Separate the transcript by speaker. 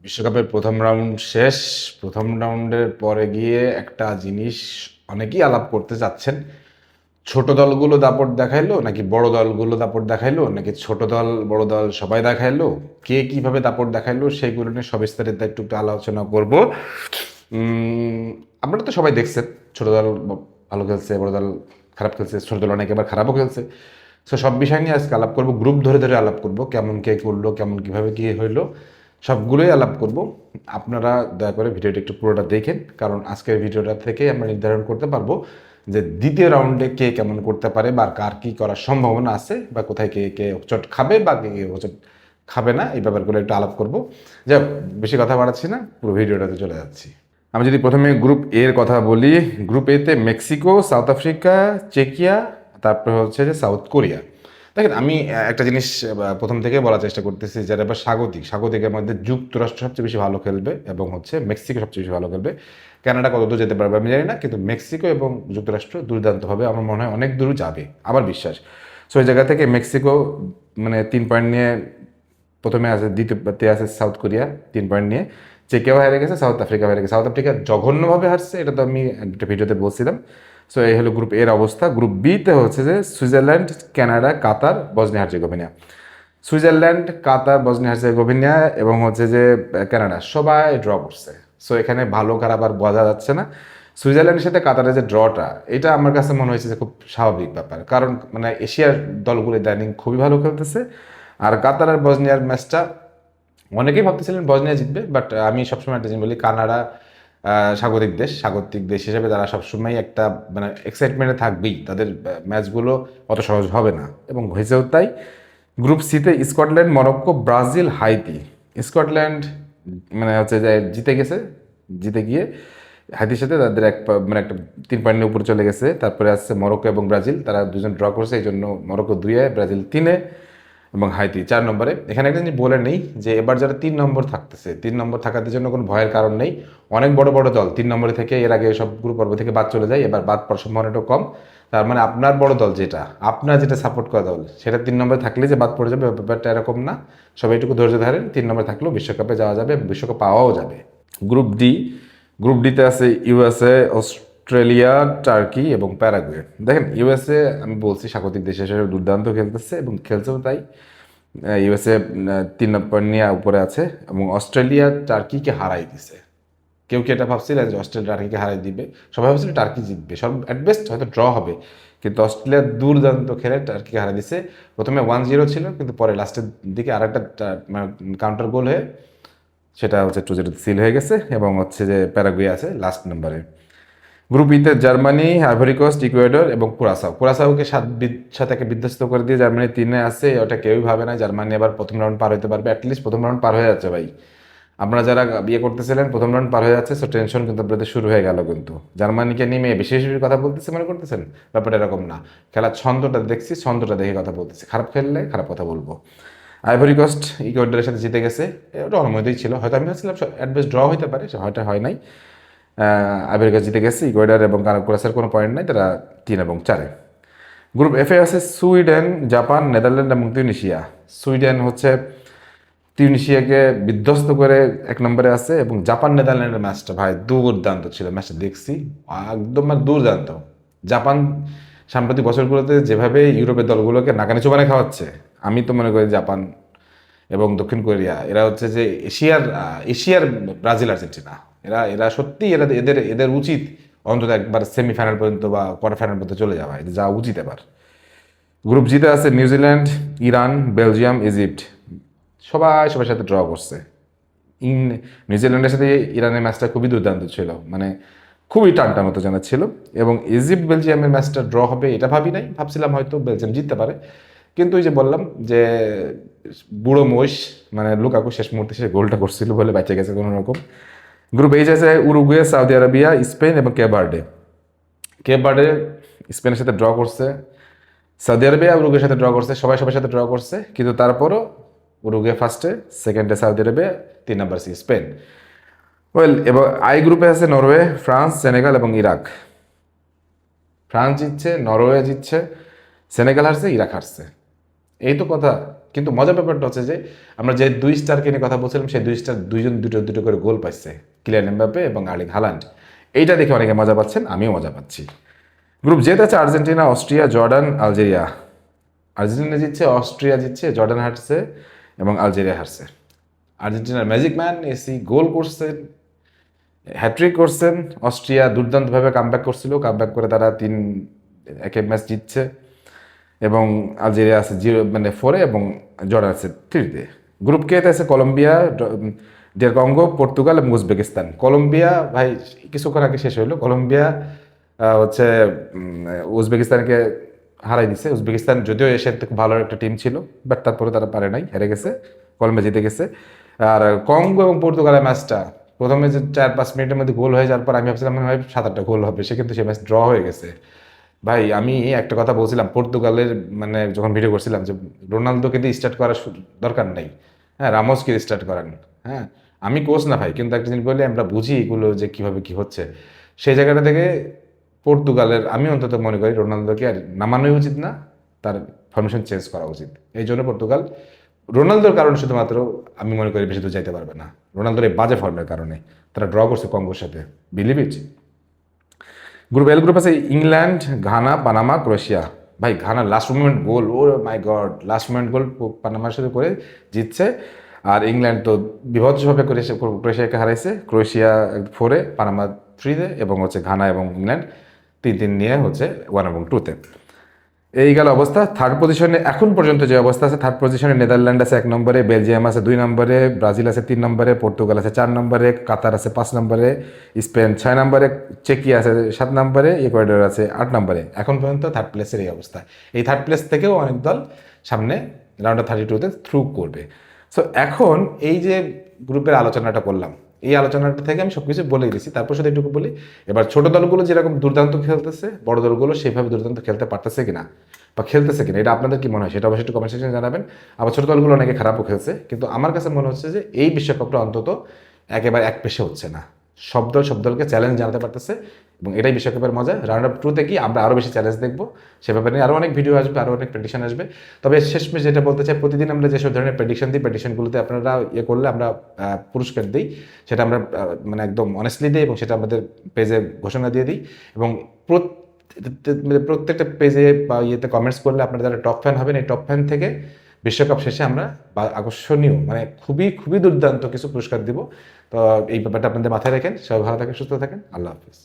Speaker 1: বিশ্বকাপের প্রথম রাউন্ড শেষ। প্রথম রাউন্ডের পরে গিয়ে একটা জিনিস অনেকেই আলাপ করতে চাচ্ছেন, ছোট দলগুলো দাপট দেখাইলো নাকি বড় দলগুলো দাপট দেখাইলো, নাকি ছোট দল বড় দল সবাই দেখাইলো, কে কিভাবে দাপট দেখাইলো সেইগুলো নিয়ে সবিস্তারিত একটু একটু আলোচনা করব। আপনারা তো সবাই দেখছেন, ছোট দল ভালো খেলছে, বড় দল খারাপ খেলছে, ছোট দল অনেক এবার খারাপও খেলছে। সো সব বিষয় নিয়ে আজকে আলাপ করব, গ্রুপ ধরে ধরে আলাপ করব, কেমন কে করলো, কেমন কিভাবে কি হইলো, সবগুলোই আলাপ করব। আপনারা দয়া করে ভিডিওটা একটু পুরোটা দেখেন, কারণ আজকের ভিডিওটা থেকে আমরা নির্ধারণ করতে পারবো যে দ্বিতীয় রাউন্ডে কে কেমন করতে পারে বা কার কি করার সম্ভাবনা আছে, বা কোথায় কে কে হোঁচট খাবে বা কে কে হোঁচট খাবে না, এই ব্যাপারগুলো একটু আলাপ করবো। যাই হোক, বেশি কথা বাড়াচ্ছি না, পুরো ভিডিওটাতে চলে যাচ্ছি। আমি যদি প্রথমে গ্রুপ এর কথা বলি, গ্রুপ এতে মেক্সিকো, সাউথ আফ্রিকা, চেকিয়া, তারপরে হচ্ছে যে সাউথ কোরিয়া। দেখেন, আমি একটা জিনিস প্রথম থেকে বলার চেষ্টা করতেছি, যারা এবার স্বাগতিকের মধ্যে যুক্তরাষ্ট্র সবচেয়ে বেশি ভালো খেলবে এবং হচ্ছে মেক্সিকো সবচেয়ে বেশি ভালো খেলবে। কানাডা কত দূর যেতে পারবে আমি জানি না, কিন্তু মেক্সিকো এবং যুক্তরাষ্ট্র দুর্দান্তভাবে আমার মনে হয় অনেক দূর যাবে, আমার বিশ্বাস। সো এই জায়গা থেকে মেক্সিকো মানে 3 পয়েন্ট নিয়ে প্রথমে আছে, দ্বিতীয়তে আছে সাউথ কোরিয়া 3 পয়েন্ট নিয়ে। চেকেও হেরে গেছে, সাউথ আফ্রিকা হেরে গেছে। সাউথ আফ্রিকা জঘন্যভাবে হারছে, এটা তো আমি একটা ভিডিওতে বলছিলাম। সো এই হলো গ্রুপ এর অবস্থা। গ্রুপ বিতে হচ্ছে যে সুইজারল্যান্ড, কানাডা, কাতার, বসনিয়া হার্জেগোভিনা। সুইজারল্যান্ড, কাতার, বসনিয়া হার্জেগোভিনা এবং হচ্ছে যে কানাডা সবাই ড্র করছে। সো এখানে ভালো খারাপ আর বোঝা যাচ্ছে না। সুইজারল্যান্ডের সাথে কাতারের যে ড্রটা, এটা আমার কাছে মনে হয়েছে যে খুব স্বাভাবিক ব্যাপার, কারণ মানে এশিয়ার দলগুলো ইদানিং খুবই ভালো খেলতেছে। আর কাতার আর বসনিয়ার ম্যাচটা অনেকেই ভাবতেছিলেন বসনিয়া জিতবে, বাট আমি সবসময় একটা জিনিস বলি, কানাডা স্বাগতিক দেশ হিসেবে তারা সবসময় একটা মানে এক্সাইটমেন্টে থাকবেই, তাদের ম্যাচগুলো অত সহজ হবে না, এবং হয়েছেও তাই। গ্রুপ সিতে Scotland, Morocco, Brazil, Haiti. Scotland মানে হচ্ছে যে জিতে গিয়ে হাইতির সাথে তাদের মানে একটা 3 পয়েন্টের উপরে চলে গেছে। তারপরে আসছে মরক্কো এবং ব্রাজিল, তারা দুজন ড্র করছে, এই জন্য মরক্কো 2-এ, ব্রাজিল 3-এ এবং হাইতি 4 নম্বরে। এখানে একটা জিনিস বলে নেই যে এবার যারা 3 নম্বর থাকতেছে, 3 নম্বর থাকার জন্য কোনো ভয়ের কারণ নেই। অনেক বড় বড় দল 3 নম্বরে থেকে এর আগে সব গ্রুপ পর্ব থেকে বাদ চলে যায়, এবার বাদ পড়ার সম্ভাবনাটাও কম। তার মানে আপনার বড় দল যেটা, আপনার যেটা সাপোর্ট করা দল, সেটা 3 নম্বরে থাকলে যে বাদ পড়ে যাবে, ব্যাপারটা এরকম না। সবাই একটু ধৈর্য ধরেন, 3 নম্বরে থাকলেও বিশ্বকাপে যাওয়া যাবে, বিশ্বকাপ পাওয়াও যাবে। গ্রুপ ডি, গ্রুপ ডিতে আছে ইউএসএ, অস্ট্রেলিয়া, টার্কি এবং প্যারাগুয়ে। দেখেন, ইউএসএ আমি বলছি স্বাগতিক দেশ হিসেবে দুর্দান্ত খেলতেছে এবং খেলছেও তাই। ইউএসএ 3 পয়েন্ট নিয়ে উপরে আছে, এবং অস্ট্রেলিয়া টার্কিকে হারাই দিছে। কেউ কি এটা ভাবছিলেন যে অস্ট্রেলিয়া টার্কিকে হারাই দিবে? সবাই ভাবছিল টার্কি জিতবে, সব অ্যাটবেস্ট হয়তো ড্র হবে, কিন্তু অস্ট্রেলিয়া দুর্দান্ত খেলে টার্কিকে হারাই দিছে। প্রথমে 1-0 ছিল, কিন্তু পরে লাস্টের দিকে আর একটা কাউন্টার গোল হয়ে সেটা হচ্ছে 2-0 সিল হয়ে গেছে, এবং হচ্ছে যে প্যারাগুয়ে আছে লাস্ট নম্বরে। গ্রুপ ইতে জার্মানি, আইভরি কোস্ট, ইকুয়েডর এবং কুরাসাওকে 7 বিধ্বস্ত করে দিয়ে জার্মানি 3-এ আছে। ওটা কেউই ভাবে না জার্মানি এবার প্রথম রাউন্ড পার হতে পারবে। অ্যাটলিস্ট প্রথম রাউন্ড পার হয়ে যাচ্ছে ভাই। আপনারা যারা বিয়ে করতেছিলেন প্রথম রাউন্ড পার হয়ে যাচ্ছে, সো টেনশন কিন্তু আপনাদের শুরু হয়ে গেল। কিন্তু জার্মানিকে নিয়ে বেশি বেশি কথা বলতেছে মনে করতেছেন, ব্যাপারটা এরকম না। খেলার ছন্দটা দেখছি, ছন্দটা দেখে কথা বলতেছি, খারাপ খেললে খারাপ কথা বলবো। আইভরি কোস্ট ইকুয়েডরের সাথে জিতে গেছে, ওটা অনুমতিই ছিল, হয়তো আমি ভাবছিলাম অ্যাটবেস্ট ড্র হতে পারে, হয়তো হয় নাই। আমেরিকা জিতে গেছে, ইকুয়েডর এবং কুরাসের কোনো পয়েন্ট নাই, তারা 3 এবং 4-এ। গ্রুপ এফে আছে সুইডেন, জাপান, নেদারল্যান্ড এবং তিউনিশিয়া। সুইডেন হচ্ছে তিউনিশিয়াকে বিধ্বস্ত করে 1 নম্বরে আছে, এবং জাপান নেদারল্যান্ডের ম্যাচটা ভাই দুর্দান্ত ছিল, ম্যাচটা দেখছি একদম মানে দুর্দান্ত। জাপান সাম্প্রতিক বছরগুলোতে যেভাবে ইউরোপের দলগুলোকে নাকানি চোবানি খাওয়াচ্ছে, আমি তো মনে করি জাপান এবং দক্ষিণ কোরিয়া এরা হচ্ছে যে এশিয়ার ব্রাজিল, আর্জেন্টিনা। এরা এরা সত্যি এরা এদের এদের উচিত অন্তত একবার সেমিফাইনাল পর্যন্ত বা কোয়ার্টার ফাইনাল পর্যন্ত চলে যাওয়া, এদের যাওয়া উচিত এবার। গ্রুপ জিতে আছে নিউজিল্যান্ড, ইরান, বেলজিয়াম, ইজিপ্ট। সবাই সবার সাথে ড্র করছে। নিউজিল্যান্ডের সাথে ইরানের ম্যাচটা খুবই দুর্দান্ত ছিল, মানে খুবই টানটা মতো জানা ছিল। এবং ইজিপ্ট বেলজিয়ামের ম্যাচটা ড্র হবে এটা ভাবি নাই, ভাবছিলাম হয়তো বেলজিয়াম জিততে পারে, কিন্তু ওই যে বললাম যে বুড়ো মহিষ মানে লুকাকু শেষ মুহূর্তে সে গোলটা করছিল বলে বেঁচে গেছে কোনো রকম। গ্রুপ এইচ আছে উরুগুয়ে, সৌদি আরবিয়া, স্পেন এবং কেপ বার্ডে স্পেনের সাথে ড্র করছে, সৌদি আরবিয়া উরুগুয়ের সাথে ড্র করছে, সবাই সবার সাথে ড্র করছে, কিন্তু তারপরও উরুগুয়ে ফার্স্টে, সেকেন্ডে সৌদি আরবিয়া, 3 নম্বর স্পেন। ওয়েল, এবার আই গ্রুপে আছে নরওয়ে, ফ্রান্স, সেনেগাল এবং ইরাক। ফ্রান্স জিতছে, নরওয়ে জিতছে, সেনেগাল হারছে, ইরাক হারছে, এই তো কথা। কিন্তু মজার ব্যাপারটা হচ্ছে যে আমরা যে 2 স্টারকে নিয়ে কথা বলছিলাম সেই 2 স্টার দুইজন দুটো দুটো করে গোল পাইছে, কিলিয়ান এমবাপ্পে এবং আর্লিং হালান্ড। এইটা দেখে অনেকে মজা পাচ্ছেন, আমিও মজা পাচ্ছি। গ্রুপ জেতে আছে Argentina, Austria, Jordan, Algeria. Argentina জিতছে, অস্ট্রিয়া জিতছে, জর্ডান হারছে এবং আলজেরিয়া হারছে। আর্জেন্টিনার ম্যাজিক ম্যান এসি গোল করছেন, হ্যাট্রিক করছেন। অস্ট্রিয়া দুর্দান্তভাবে কামব্যাক করছিল, কামব্যাক করে তারা 3-1 ম্যাচ জিতছে এবং আলজেরিয়া আছে 4-এ এবং জর্ডান আছে 3-তে। গ্রুপ কেতে আছে কলম্বিয়া, ডিয়ার কঙ্গো, পর্তুগাল এবং উজবেকিস্তান। কলম্বিয়া ভাই কিছুক্ষণ আগে শেষ হইলো, কলম্বিয়া হচ্ছে উজবেকিস্তানকে হারাই দিছে। উজবেকিস্তান যদিও এশিয়ার থেকে ভালো একটা টিম ছিল, বাট তারপরে তারা পারে নাই, হেরে গেছে, কলম্বিয়া জিতে গেছে। আর কঙ্গো এবং পর্তুগালের ম্যাচটা প্রথমে যে 4-5 মিনিটের মধ্যে গোল হয়ে যাওয়ার পর আমি ভাবছিলাম ভাই 7-8টা গোল হবে, সে কিন্তু সে ম্যাচ ড্র হয়ে গেছে। ভাই আমি একটা কথা বলছিলাম পর্তুগালের, মানে যখন ভিডিও করছিলাম যে রোনালদোকে দিয়ে স্টার্ট করার দরকার নেই, হ্যাঁ রামোসকে স্টার্ট করান। হ্যাঁ আমি কোচ না ভাই, কিন্তু একটা জিনিস বললে আমরা বুঝি এগুলো যে কিভাবে কি হচ্ছে। সেই জায়গাটা থেকে পর্তুগালের আমি অন্তত মনে করি রোনালদোকে আর নামানোই উচিত না, তার ফরমেশন চেঞ্জ করা উচিত। এই জন্য পর্তুগাল রোনালদোর কারণে শুধুমাত্র আমি মনে করি বেশি দূর যাইতে পারবে না, রোনালদোর এই বাজে ফর্মের কারণে তারা ড্র করছে কঙ্গোর সাথে, believe it. Group L group আছে ইংল্যান্ড, ঘানা, পানামা, ক্রোয়েশিয়া। ভাই ঘানা লাস্ট মোমেন্ট গোল, ও মাই গড, লাস্ট মোমেন্ট গোল পানামার সাথে করে জিতছে। আর ইংল্যান্ড তো বিভৎসভাবে ক্রোয়েশিয়াকে হারাইছে, ক্রোয়েশিয়া 4-এ, পানামা 3-তে এবং হচ্ছে ঘানা এবং ইংল্যান্ড 3-3 নিয়ে হচ্ছে 1 এবং 2-তে। এই গেল অবস্থা। থার্ড পজিশনে এখন পর্যন্ত যে অবস্থা আছে, থার্ড পজিশনে নেদারল্যান্ড আছে 1 নম্বরে, বেলজিয়াম আছে 2 নম্বরে, ব্রাজিল আছে 3 নম্বরে, পর্তুগাল আছে 4 নম্বরে, কাতার আছে 5 নম্বরে, স্পেন 6 নম্বরে, চেকিয়া আছে 7 নম্বরে, ইকুয়েডর আছে 8 নম্বরে। এখন পর্যন্ত থার্ড প্লেসের এই অবস্থা। এই থার্ড প্লেস থেকেও অনেক দল সামনে রাউন্ড অফ 32-তে থ্রু করবে। সো এখন এই যে গ্রুপের আলোচনাটা করলাম, এই আলোচনাটা থেকে আমি সব কিছু বলে দিয়েছি, তারপর শুধু একটু বলি এবার ছোট দলগুলো যেরকম দুর্দান্ত খেলতেছে, বড় দলগুলো সেভাবে দুর্দান্ত খেলতে পারতেছে কিনা বা খেলতেছে কিনা, এটা আপনাদের কি মনে হয় সেটা অবশ্যই একটু কমেন্ট সেকশনে জানাবেন। আবার ছোট দলগুলো অনেকে খারাপও খেলছে, কিন্তু আমার কাছে মনে হচ্ছে যে এই বিশ্বকাপটা অন্তত একেবারে এক পেশে হচ্ছে না, সব দল সব দলকে চ্যালেঞ্জ জানাতে পারতেছে এবং এটাই বিশ্বকাপের মজা। রাউন্ড অফ 2-তে কি আমরা আরও বেশি চ্যালেঞ্জ দেখবো, সে ব্যাপারে নিয়ে আরও অনেক ভিডিও আসবে, আরও অনেক প্রেডিকশন আসবে। তবে শেষমেশ যেটা বলতে চাই, প্রতিদিন আমরা যেসব ধরনের প্রেডিকশন দিই, প্রেডিকশনগুলোতে আপনারা করলে আমরা পুরস্কার দিই, সেটা আমরা মানে একদম অনেস্টলি দিই এবং সেটা আমাদের পেজে ঘোষণা দিয়ে দিই এবং প্রত্যেকটা পেজে বা ইয়েতে কমেন্টস করলে আপনারা যারা টপ ফ্যান হবেন, এই টপ ফ্যান থেকে বিশ্বকাপ শেষে আমরা আকর্ষণীয় মানে খুবই খুবই দুর্দান্ত কিছু পুরস্কার দিব। তো এই ব্যাপারটা আপনাদের মাথায় রাখেন। সবাই ভালো থাকেন, সুস্থ থাকেন, আল্লাহ হাফিজ।